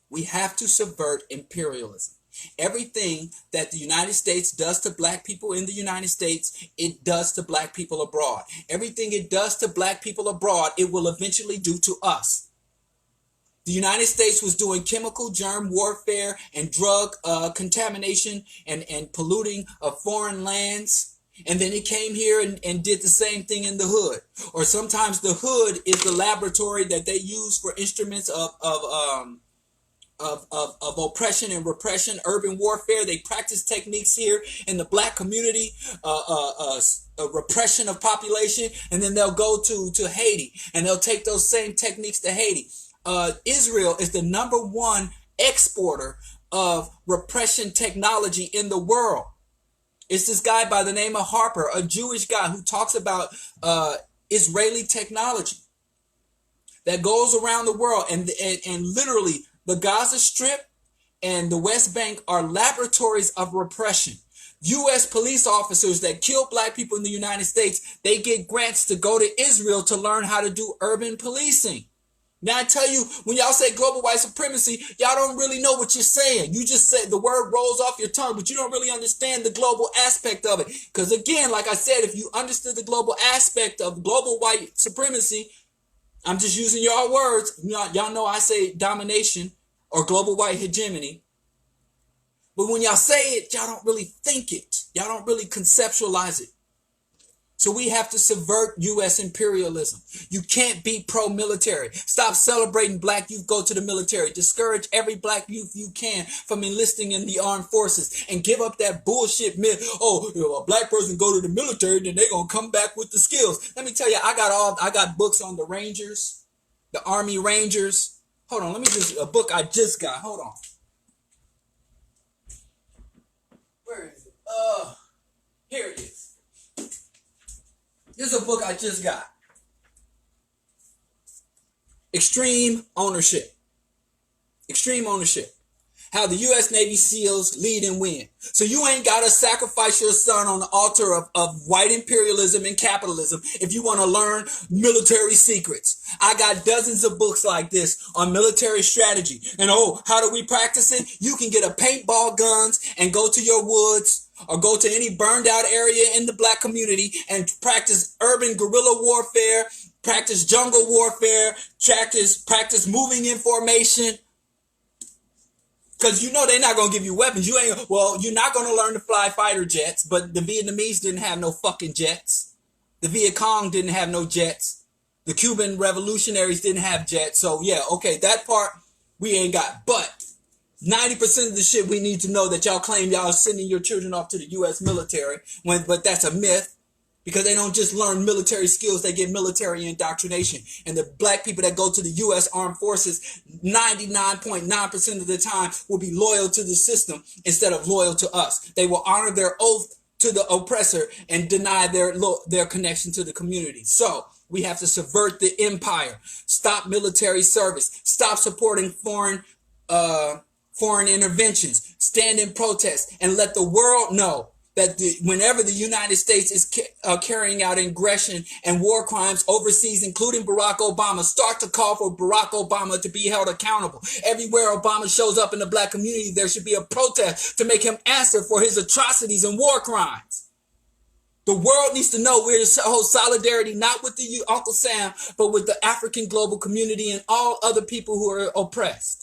We have to subvert imperialism. Everything that the United States does to black people in the United States, it does to black people abroad. Everything it does to black people abroad, it will eventually do to us. The United States was doing chemical germ warfare and drug contamination and polluting of foreign lands. And then it came here and did the same thing in the hood. Or sometimes the hood is the laboratory that they use for instruments of oppression and repression, urban warfare. They practice techniques here in the black community, repression of population, and then they'll go to Haiti and they'll take those same techniques to Haiti. Israel is the #1 exporter of repression technology in the world. It's this guy by the name of Harper, a Jewish guy who talks about Israeli technology that goes around the world, and literally the Gaza Strip and the West Bank are laboratories of repression. U.S. police officers that kill black people in the United States, they get grants to go to Israel to learn how to do urban policing. Now I tell you, when y'all say global white supremacy, y'all don't really know what you're saying. You just say the word rolls off your tongue, but you don't really understand the global aspect of it. Because again, like I said, if you understood the global aspect of global white supremacy, I'm just using y'all words. Y'all know I say domination or global white hegemony. But when y'all say it, y'all don't really think it. Y'all don't really conceptualize it. So we have to subvert U.S. imperialism. You can't be pro-military. Stop celebrating black youth go to the military. Discourage every black youth you can from enlisting in the armed forces, and give up that bullshit myth. Oh, if a black person go to the military, then they're going to come back with the skills. Let me tell you, I got books on the Rangers, the Army Rangers. Hold on, a book I just got. Hold on. Where is it? Here it is. This is a book I just got. Extreme Ownership. Extreme Ownership. How the U.S. Navy SEALs lead and win. So you ain't got to sacrifice your son on the altar of white imperialism and capitalism if you want to learn military secrets. I got dozens of books like this on military strategy. And how do we practice it? You can get a paintball guns and go to your woods, or go to any burned out area in the black community and practice urban guerrilla warfare, practice jungle warfare, practice moving in formation. Because they're not going to give you weapons. You're not going to learn to fly fighter jets, but the Vietnamese didn't have no fucking jets. The Viet Cong didn't have no jets. The Cuban revolutionaries didn't have jets. So yeah, okay, that part we ain't got. But 90% of the shit we need to know that y'all claim y'all are sending your children off to the U.S. military, but that's a myth. Because they don't just learn military skills, they get military indoctrination. And the black people that go to the U.S. Armed Forces, 99.9% of the time will be loyal to the system instead of loyal to us. They will honor their oath to the oppressor and deny their connection to the community. So we have to subvert the empire, stop military service, stop supporting foreign interventions, stand in protest, and let the world know that whenever the United States is carrying out aggression and war crimes overseas, including Barack Obama, start to call for Barack Obama to be held accountable. Everywhere Obama shows up in the black community, there should be a protest to make him answer for his atrocities and war crimes. The world needs to know we're to hold solidarity not with the Uncle Sam, but with the African global community and all other people who are oppressed.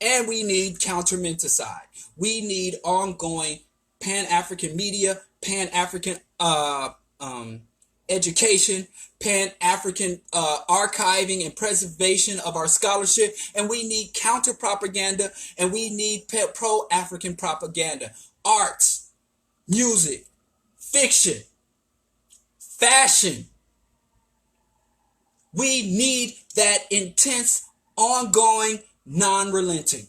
And we need counter-menticide. We need ongoing Pan-African media, Pan-African education, Pan-African archiving and preservation of our scholarship. And we need counter-propaganda, and we need pro-African propaganda. Arts, music, fiction, fashion. We need that intense, ongoing, non-relenting,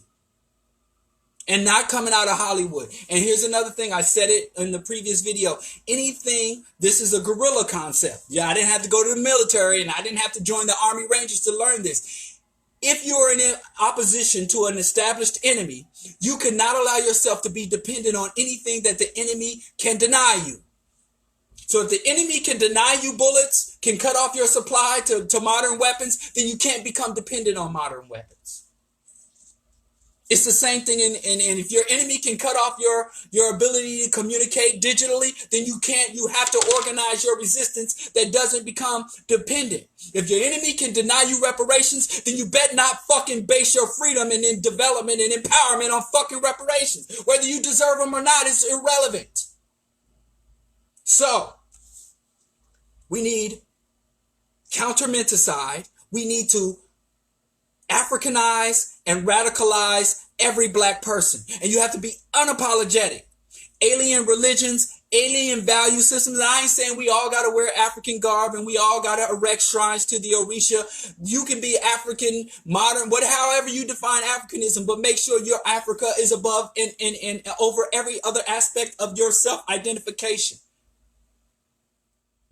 and not coming out of Hollywood. And here's another thing, I said it in the previous video. Anything, this is a guerrilla concept. Yeah, I didn't have to go to the military, and I didn't have to join the Army Rangers to learn this. If you're in opposition to an established enemy, you cannot allow yourself to be dependent on anything that the enemy can deny you. So if the enemy can deny you bullets, can cut off your supply to modern weapons, then you can't become dependent on modern weapons. It's the same thing, and if your enemy can cut off your ability to communicate digitally, then you have to organize your resistance that doesn't become dependent. If your enemy can deny you reparations, then you bet not fucking base your freedom and in development and empowerment on fucking reparations. Whether you deserve them or not is irrelevant. So, we need counter-menticide. We need to Africanize and radicalize every black person. And you have to be unapologetic. Alien religions, alien value systems. And I ain't saying we all got to wear African garb and we all got to erect shrines to the Orisha. You can be African, modern, however you define Africanism, but make sure your Africa is above and over every other aspect of your self-identification.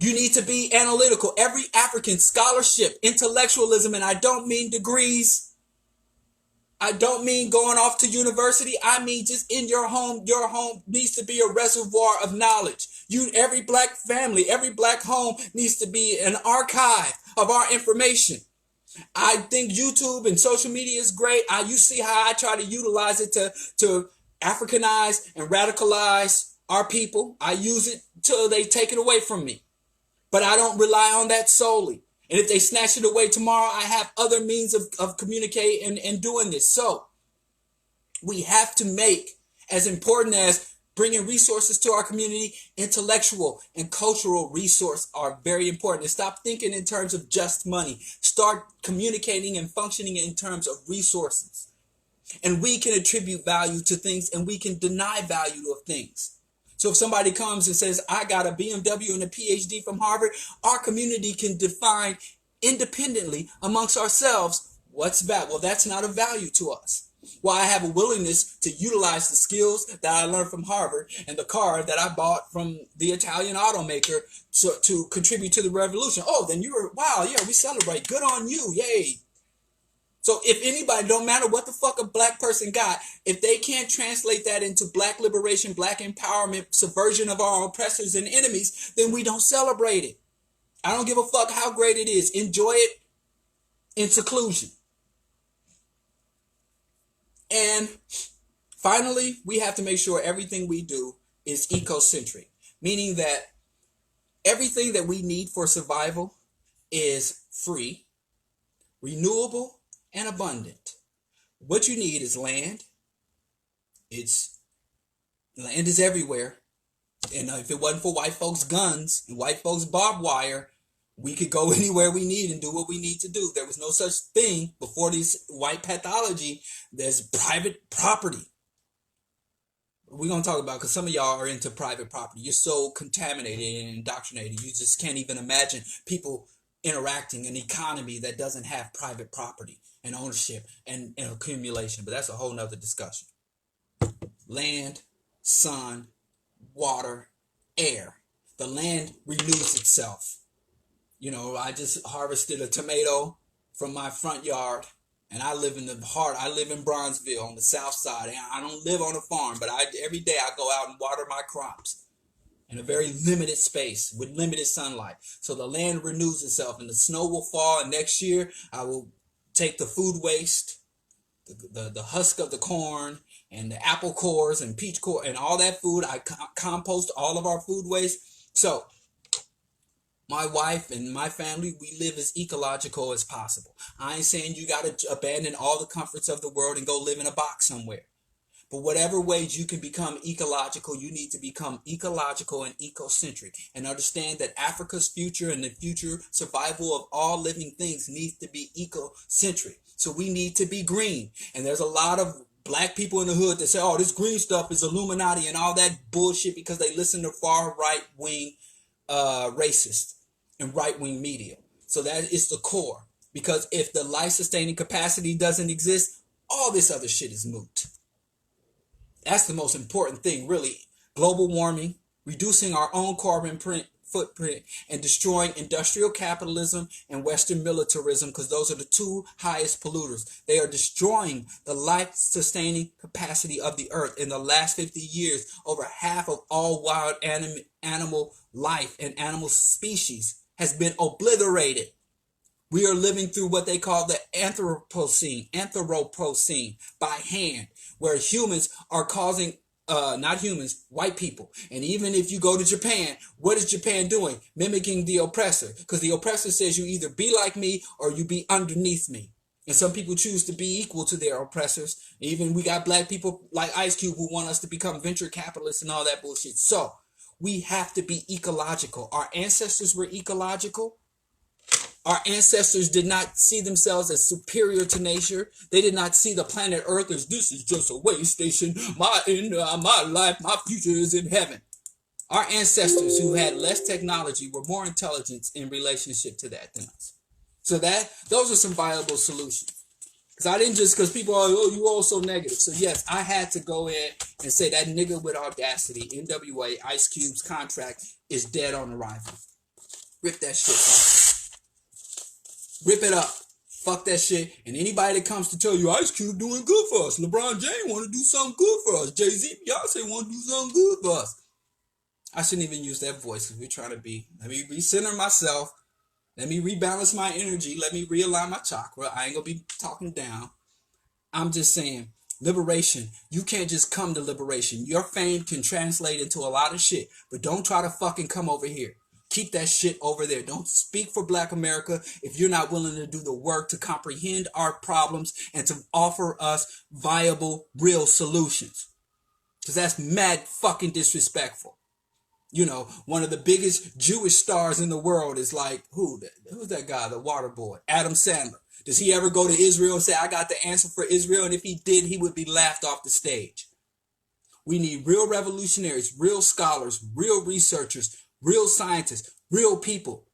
You need to be analytical. Every African scholarship, intellectualism, and I don't mean degrees. I don't mean going off to university. I mean just in your home. Your home needs to be a reservoir of knowledge. Every black family, every black home needs to be an archive of our information. I think YouTube and social media is great. You see how I try to utilize it to Africanize and radicalize our people. I use it till they take it away from me. But I don't rely on that solely. And if they snatch it away tomorrow, I have other means of communicating and doing this. So we have to make, as important as bringing resources to our community, intellectual and cultural resource are very important. And stop thinking in terms of just money. Start communicating and functioning in terms of resources. And we can attribute value to things and we can deny value of things. So if somebody comes and says, I got a BMW and a PhD from Harvard, our community can define independently amongst ourselves what's value. Well, that's not a value to us. Well, I have a willingness to utilize the skills that I learned from Harvard and the car that I bought from the Italian automaker to contribute to the revolution. Oh, then wow, yeah, we celebrate. Good on you. Yay. So if anybody, don't matter what the fuck a black person got, if they can't translate that into black liberation, black empowerment, subversion of our oppressors and enemies, then we don't celebrate it. I don't give a fuck how great it is. Enjoy it in seclusion. And finally, we have to make sure everything we do is ecocentric, meaning that everything that we need for survival is free, renewable, and abundant. What you need is land. Land is everywhere. And if it wasn't for white folks' guns and white folks' barbed wire, we could go anywhere we need and do what we need to do. There was no such thing before this white pathology. There's private property. We're going to talk about, because some of y'all are into private property. You're so contaminated and indoctrinated. You just can't even imagine people interacting in an economy that doesn't have private property and ownership and accumulation. But that's a whole nother discussion. Land, sun, water, air. The land renews itself. You know, I just harvested a tomato from my front yard, and I live in the heart. I live in Bronzeville on the south side. And I don't live on a farm, but every day I go out and water my crops in a very limited space with limited sunlight. So the land renews itself, and the snow will fall. And next year I will take the food waste, the husk of the corn, and the apple cores and peach core and all that food. I compost all of our food waste. So my wife and my family, we live as ecological as possible. I ain't saying you got to abandon all the comforts of the world and go live in a box somewhere. But whatever ways you can become ecological, you need to become ecological and ecocentric, and understand that Africa's future and the future survival of all living things needs to be ecocentric. So we need to be green. And there's a lot of black people in the hood that say, oh, this green stuff is Illuminati and all that bullshit, because they listen to far right-wing racist and right-wing media. So that is the core. Because if the life-sustaining capacity doesn't exist, all this other shit is moot. That's the most important thing, really. Global warming, reducing our own carbon footprint, and destroying industrial capitalism and Western militarism, because those are the two highest polluters. They are destroying the life-sustaining capacity of the earth. In the last 50 years, over half of all wild animal life and animal species has been obliterated. We are living through what they call the Anthropocene by hand, where humans are causing, not humans, white people. And even if you go to Japan, what is Japan doing? Mimicking the oppressor, because the oppressor says you either be like me or you be underneath me. And some people choose to be equal to their oppressors. Even we got black people like Ice Cube who want us to become venture capitalists and all that bullshit. So we have to be ecological. Our ancestors were ecological. Our ancestors did not see themselves as superior to nature. They did not see the planet Earth as this is just a way station. My life, my future is in heaven. Our ancestors who had less technology were more intelligent in relationship to that than us. So those are some viable solutions. Because people are, oh, you all so negative. So yes, I had to go in and say that nigga with audacity, NWA, Ice Cube's contract is dead on arrival. Rip that shit up. Rip it up. Fuck that shit. And anybody that comes to tell you Ice Cube doing good for us, LeBron James want to do something good for us, Jay-Z, Beyonce want to do something good for us. I shouldn't even use that voice because we're trying to be, let me recenter myself. Let me rebalance my energy. Let me realign my chakra. I ain't going to be talking down. I'm just saying, liberation. You can't just come to liberation. Your fame can translate into a lot of shit, but don't try to fucking come over here. Keep that shit over there. Don't speak for Black America if you're not willing to do the work to comprehend our problems and to offer us viable, real solutions. Because that's mad fucking disrespectful. You know, one of the biggest Jewish stars in the world is like, who's that guy, the water boy, Adam Sandler. Does he ever go to Israel and say, I got the answer for Israel? And if he did, he would be laughed off the stage. We need real revolutionaries, real scholars, real researchers, real scientists, real people.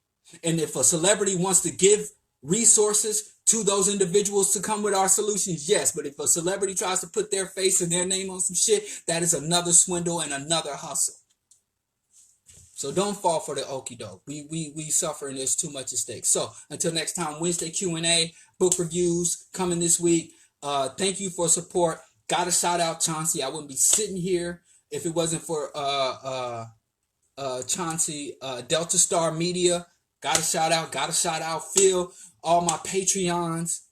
And if a celebrity wants to give resources to those individuals to come with our solutions, yes. But if a celebrity tries to put their face and their name on some shit, that is another swindle and another hustle. So don't fall for the okie doke. We suffer and there's too much at stake. So until next time, Wednesday Q&A, book reviews coming this week. Thank you for support. Got to shout out Chauncey. I wouldn't be sitting here if it wasn't for Chauncey, Delta Star Media. Got to shout out Phil, all my Patreons,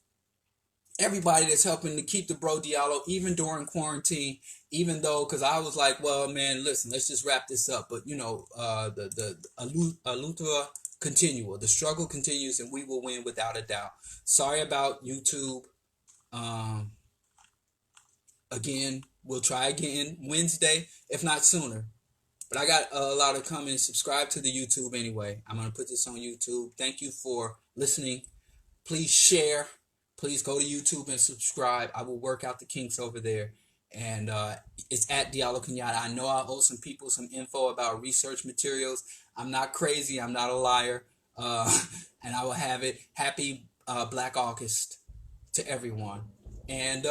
everybody that's helping to keep the bro Diallo even during quarantine. Even though, because I was like, well, man, listen, let's just wrap this up. But, you know, the luta continua. The struggle continues and we will win without a doubt. Sorry about YouTube. Again, we'll try again Wednesday, if not sooner. But I got a lot of comments. Subscribe to the YouTube anyway. I'm going to put this on YouTube. Thank you for listening. Please share. Please go to YouTube and subscribe. I will work out the kinks over there. And it's at Diallo Kenyatta. I know I owe some people some info about research materials. I'm not crazy. I'm not a liar. And I will have it. Happy Black August to everyone. And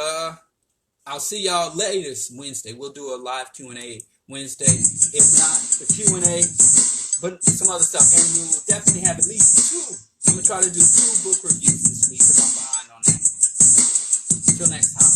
I'll see y'all latest Wednesday. We'll do a live Q&A Wednesday. If not, the Q&A, but some other stuff. And we'll definitely have at least 2. I'm going to try to do 2 book reviews this week because I'm behind on that. Until next time.